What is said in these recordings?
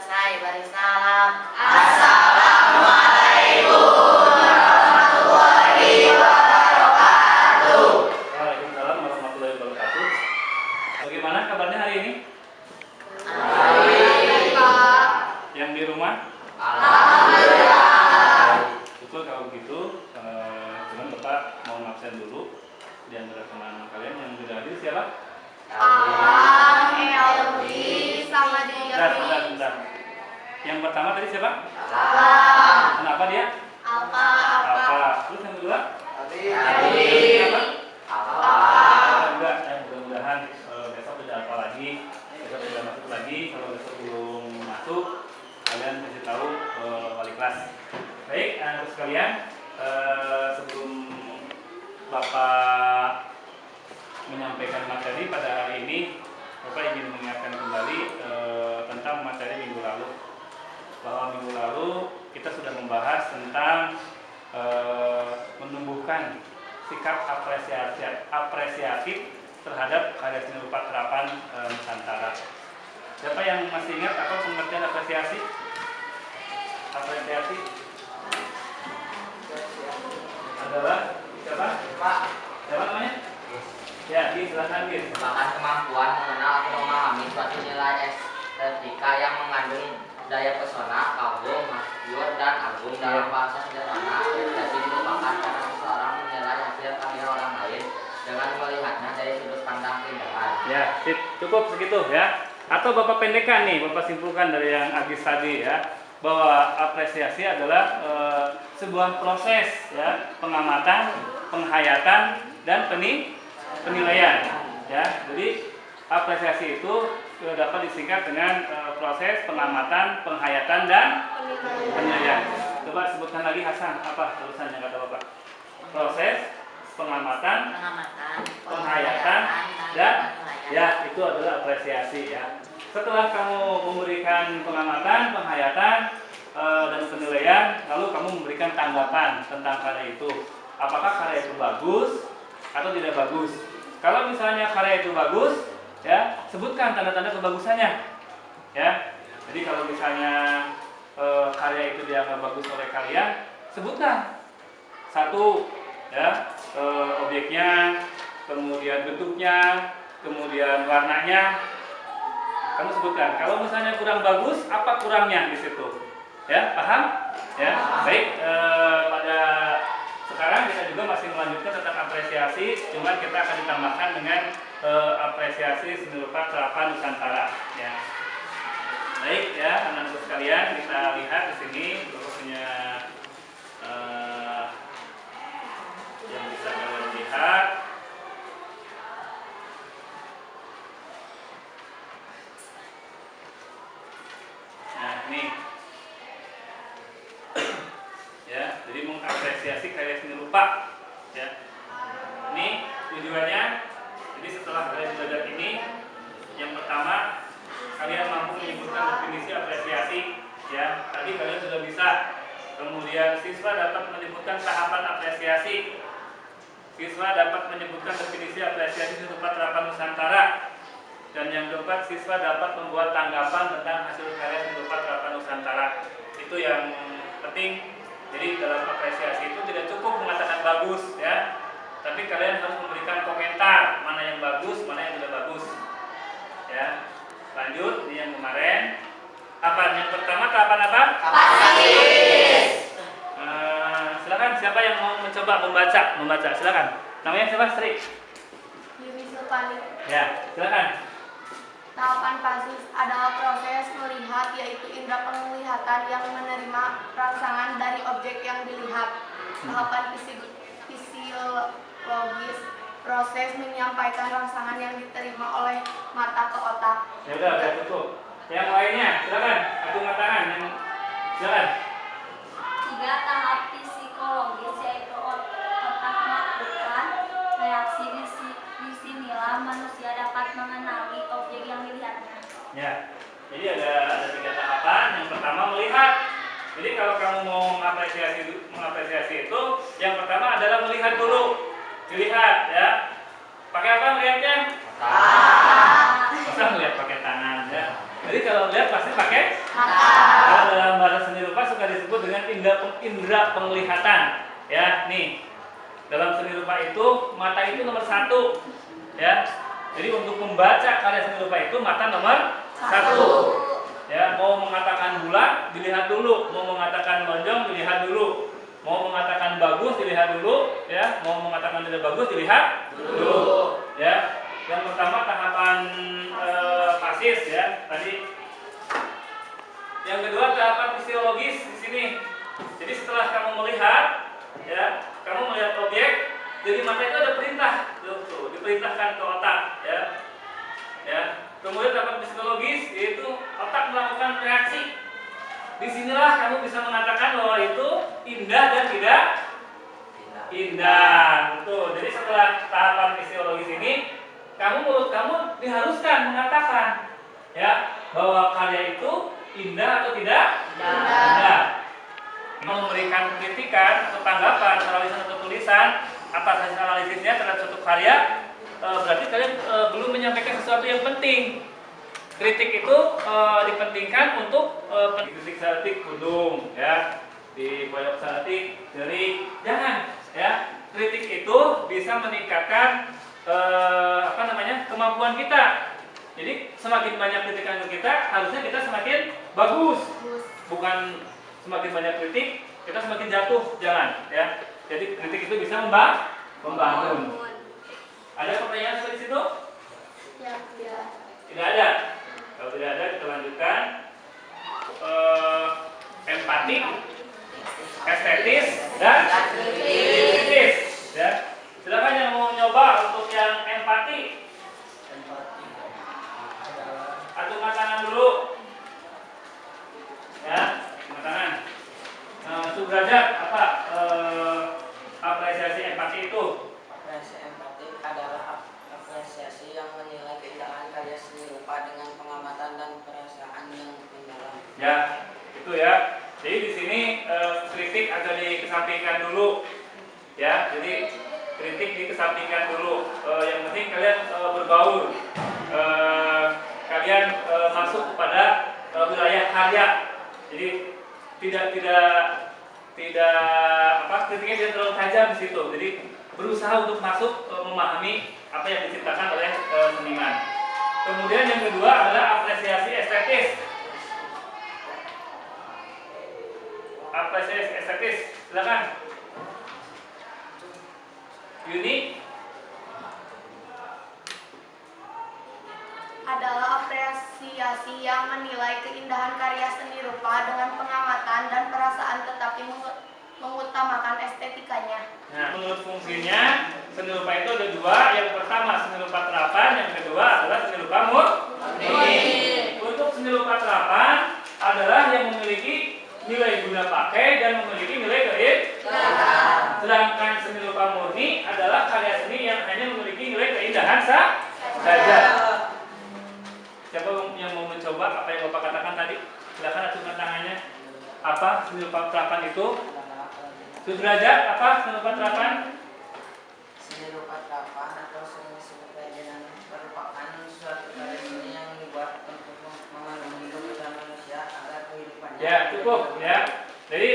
selesai. Bari salam. Assalamualaikum warahmatullahi wabarakatuh. Waalaikumsalam warahmatullahi wabarakatuh. Bagaimana kabarnya hari ini? Baik, Pak. Yang di rumah? Alhamdulillah. Betul kalau begitu. Cuman Bapak mau absen dulu. Di antara teman kalian yang sudah hadir siapa? Abang, Elvi, sama Dewi. Bentar. Yang pertama tadi siapa? Abang, Kenapa dia? Alfa. Terus yang kedua? Elvi. Kenapa? Enggak, mudah-mudahan besok sudah apa lagi, besok sudah masuk lagi. Kalau besok belum masuk, kalian kasih tahu wali kelas. Baik, anak sekalian, sebelum Bapak menyampaikan materi pada hari ini, Bapak ingin mengingatkan kembali tentang materi minggu lalu. Bahwa minggu lalu kita sudah membahas tentang menumbuhkan sikap apresiatif terhadap karya seni rupa terapan Nusantara. Siapa yang masih ingat apa pengertian apresiasi? Apresiasi adalah siapa? Pak, Siapa namanya? Ya, silakan Gis. merupakan kemampuan mengenal atau memahami suatu nilai estetika yang mengandung daya pesona, kagum, masyhur, dan agung. Dalam bahasa sederhana, apresiasi merupakan cara seseorang menilai hasil karya orang lain dengan melihatnya dari sudut pandang keindahan. Ya, sip. Cukup segitu ya. Atau Bapak pendekkan nih, Bapak simpulkan dari yang Agis tadi ya, bahwa apresiasi adalah sebuah proses ya, pengamatan, penghayatan, dan penilaian ya. Jadi apresiasi itu dapat disingkat dengan proses pengamatan, penghayatan, dan penilaian. Coba sebutkan lagi Hasan, apa tulisannya kata Bapak? Proses pengamatan, penghayatan, dan ya itu adalah apresiasi ya. Setelah kamu memberikan pengamatan, penghayatan, dan penilaian, lalu kamu memberikan tanggapan tentang karya itu. Apakah karya itu bagus atau tidak bagus? Kalau misalnya karya itu bagus, ya sebutkan tanda-tanda kebagusannya. Ya, jadi kalau misalnya karya itu dianggap bagus oleh kalian, sebutkan satu, ya objeknya, kemudian bentuknya, kemudian warnanya. Kamu sebutkan. Kalau misalnya kurang bagus, apa kurangnya di situ? Ya, paham? Ya, baik. Pada sekarang kita juga masih melanjutkan tentang apresiasi, cuman kita akan ditambahkan dengan apresiasi seni rupa terapan Nusantara. Ya, baik ya, anak-anak sekalian, kita lihat di sini punya yang bisa kalian lihat. Nah, ini ya, jadi mengapresiasi karya seni rupa ya. Ini tujuannya, jadi setelah kalian belajar ini, yang pertama kalian mampu menyebutkan definisi apresiasi ya. Tadi kalian sudah bisa. Kemudian siswa dapat menyebutkan tahapan apresiasi. Siswa dapat menyebutkan definisi apresiasi seni rupa terapan Nusantara. Dan yang keempat, siswa dapat membuat tanggapan tentang hasil karya seni rupa terapan Nusantara. Itu yang penting. Jadi dalam apresiasi itu tidak cukup mengatakan bagus ya, tapi kalian harus memberikan komentar mana yang bagus, mana yang tidak bagus. Ya, lanjut ini yang kemarin. Apa yang pertama tahapan apa? Silakan siapa yang mau mencoba membaca. Silakan. Namanya siapa? Sri. Yuni Sulpani. Ya, silakan. Tahapan pasis adalah proses melihat, yaitu indera penglihatan yang menerima rangsangan dari objek yang dilihat. Tahapan fisiologis, proses menyampaikan rangsangan yang diterima oleh mata ke otak. Ya udah cukup. Yang lainnya, silakan. Acungkan tangan. Silakan. 3. Tahap psikologis, yaitu otak melakukan reaksi. Disinilah manusia dapat mengenali objek yang dilihatnya. Ya, jadi ada 3 tahapan. Yang pertama melihat. Jadi kalau kamu mau mengapresiasi itu, yang pertama adalah melihat dulu. Dilihat ya. Pakai apa melihatnya? Masa melihat pakai tangan ya. Jadi kalau lihat pasti pakai Mata. indera penglihatan. Ya, nih. Dalam seni rupa itu mata itu nomor 1. Ya. Jadi untuk membaca karya seni rupa itu mata nomor 1. Ya, mau mengatakan bulat dilihat dulu, mau mengatakan lonjong dilihat dulu, mau mengatakan bagus dilihat dulu, ya, mau mengatakan tidak bagus dilihat dulu. Ya. Yang pertama tahapan pasis, ya, tadi. Yang kedua tahapan fisiologis di sini. Jadi setelah kamu melihat, ya, kamu melihat objek, jadi mata itu ada perintah, tuh, diperintahkan ke otak, ya. Ya. Kemudian tahapan psikologis yaitu otak melakukan reaksi. Disinilah kamu bisa mengatakan bahwa itu indah dan tidak indah. Tuh, jadi setelah tahapan fisiologis ini, mulut kamu diharuskan mengatakan, ya, bahwa karya itu indah atau tidak indah. Memberikan kritikan atau tanggapan, analisis atau tulisan atas hasil analisisnya terhadap suatu karya, berarti kalian belum menyampaikan sesuatu yang penting. Kritik itu dipentingkan untuk kritik satik kudung, ya, di boyok satik jeri, jangan, ya. Kritik itu bisa meningkatkan kemampuan kita. Jadi semakin banyak kritikan kita, harusnya kita semakin bagus. Bukan semakin banyak kritik, kita semakin jatuh, jangan, ya. Jadi kritik itu bisa membangun. Ada pertanyaan seperti situ? Ya, tidak. Tidak ada. Kalau tidak ada, kita lanjutkan. Empatik, estetis, dan kritis. Ya. Silakan yang mau nyoba untuk yang empati. Acungkan tangan dulu. Ya, acungkan tangan. Sudrajat, apa apresiasi empati itu? Apresiasi empati adalah apresiasi yang menilai keindahan karya seni rupa dengan pengamatan dan perasaan yang mendalam. Ya, itu ya. Jadi di sini kritik agak dikesampingkan dulu. Ya, jadi kritik dikesampingkan dulu. Yang penting kalian berbaur. Kalian masuk kepada wilayah karya. Jadi kritiknya tidak terlalu tajam di situ. Jadi berusaha untuk masuk memahami apa yang diciptakan oleh seniman. Kemudian yang kedua adalah apresiasi estetis. Apresiasi estetis, silakan. Yuni. Adalah apresiasi yang menilai keindahan karya seni rupa dengan pengamatan dan perasaan tetapi mengutamakan estetikanya. Nah, menurut fungsinya seni rupa itu ada dua. Yang pertama seni rupa terapan, yang kedua adalah seni rupa murni. Untuk seni rupa terapan adalah yang memiliki nilai guna pakai dan memiliki nilai keindahan. Sedangkan seni rupa murni adalah karya seni yang hanya memiliki nilai keindahan saja. Siapa yang mau mencoba apa yang Bapak katakan tadi? Silakan acungkan tangannya. Apa seni rupa terapan itu? Sudrajat, apa seni rupa terapan? Seni rupa terapan atau seni kerajinan merupakan suatu karya seni yang dibuat untuk memenuhi kebutuhan manusia agar kehidupannya. Ya, cukup ya. Jadi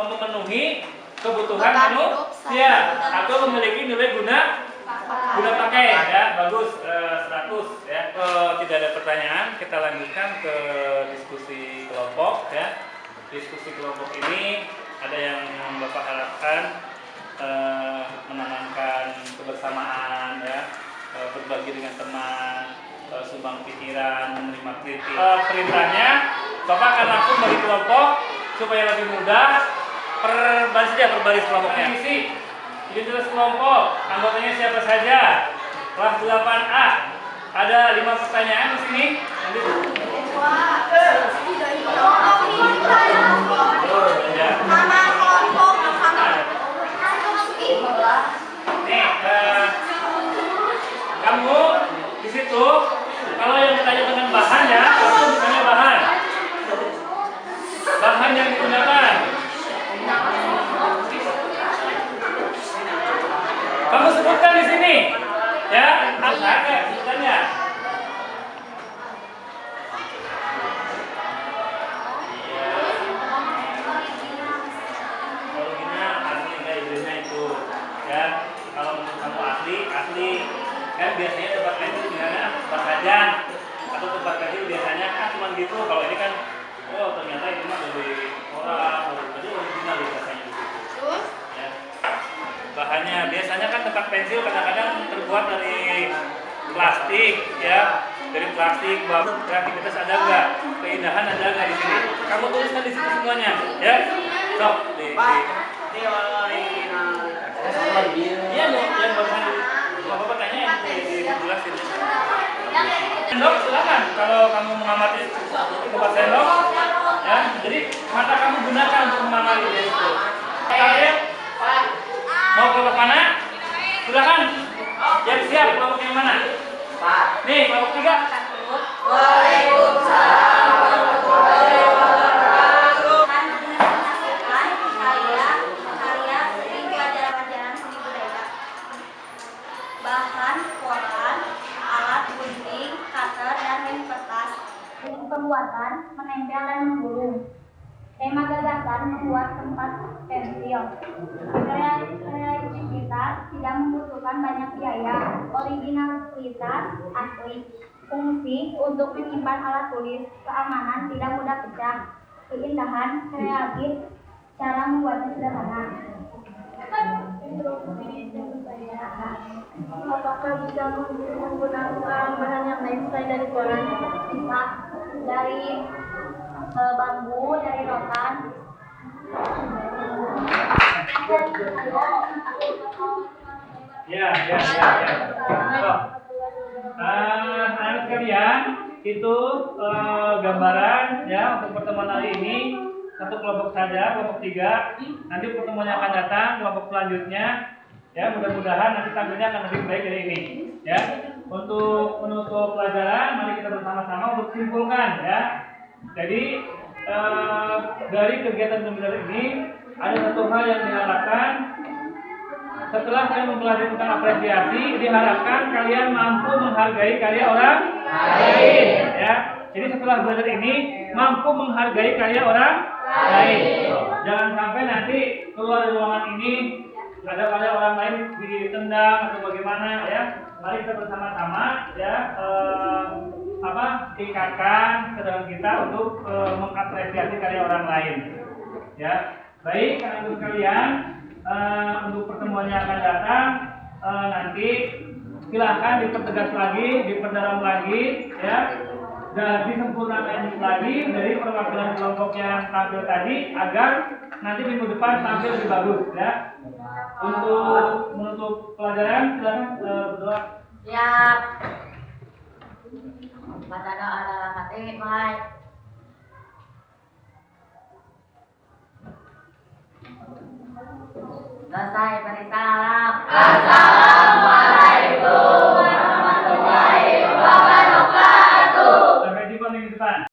memenuhi kebutuhan manusia atau memiliki nilai guna pakai, ya. Bagus, 100 ya. Tidak ada pertanyaan, kita lanjutkan ke diskusi kelompok ya. Diskusi kelompok ini ada yang Bapak harapkan menanamkan kebersamaan ya, berbagi dengan teman, sumbang pikiran, menerima kritik. Perintahnya Bapak akan langsung bagi kelompok supaya lebih mudah. Perbaris kelompoknya. Identitas kelompok, anggotanya siapa saja? Kelas 8A. Ada 5 pertanyaan di sini. Nanti. Ya. Nama kelompok sama. Nih, kamu di situ kalau yang ditanya dengan bahannya, itu misalnya bahan yang digunakan. Kamu sebutkan di sini, ya, apa sebutannya? untuk tempat pensil biasanya kan cuma gitu. Kalau ini kan, oh ternyata ini mah dari orang, jadi original biasanya gitu. Terus Ya. Bahannya biasanya kan tempat pensil kadang-kadang terbuat dari plastik, ya, dari plastik. Kreativitas ada nggak? Keindahan ada nggak di sini? Kamu tuliskan di sini semuanya, ya. Sok di iya dong, yang barusan bapak tanya yang dijelasin. Sendok silakan kalau kamu mengamati tempat sendok, ya. Jadi mata kamu gunakan untuk mengamati itu. Kalian mau kelompok mana? Silakan. Yang siap kelompok yang mana? Nih kelompok 3. Waalaikumsalam warahmatullahi wabarakatuh. Akan mendemonstrasikan karya seni pelajaran seni budaya. Bahan koran, alat gunting, cutter, dan lem kertas. Untuk pembuatan menempel dan menggulung. Tema gagasan membuat tempat pensil. Kreativitas tidak membutuhkan banyak biaya. Originalitas asli. Fungsi untuk menyimpan alat tulis. Keamanan tidak mudah pecah. Keindahan kreatif. Cara membuatnya sederhana. Apakah bisa menggunakan bahan yang lain selain dari koran? Bisa dari bambu, dari rotan. Ya. Anak sekalian, itu gambaran ya untuk pertemuan hari ini. Satu kelompok saja, kelompok 3. Nanti pertemuannya akan datang, kelompok selanjutnya. Ya, mudah-mudahan nanti tampilnya akan lebih baik dari ini. Ya, untuk menutup pelajaran, mari kita bersama-sama untuk simpulkan ya. Jadi dari kegiatan seminar ini ada satu hal yang diharapkan. Setelah kalian mempelajari tentang apresiasi, diharapkan kalian mampu menghargai karya orang lain. Ya, jadi setelah belajar ini mampu menghargai karya orang lain. Jangan sampai nanti keluar dari ruangan ini ada karya orang lain ditendang atau bagaimana ya. Mari kita bersama-sama ya tingkatkan kesadaran kita untuk mengapresiasi karya orang lain. Ya, baik anak-anak sekalian, untuk pertemuannya akan datang nanti silahkan dipertegas lagi, diperdalam lagi, ya, dan disempurnakan lagi dari perwakilan kelompok yang tampil tadi agar nanti minggu depan tampil lebih bagus, ya. Untuk menutup pelajaran silakan berdoa. siap. Baca doa dalam hati, mulai. Selesai.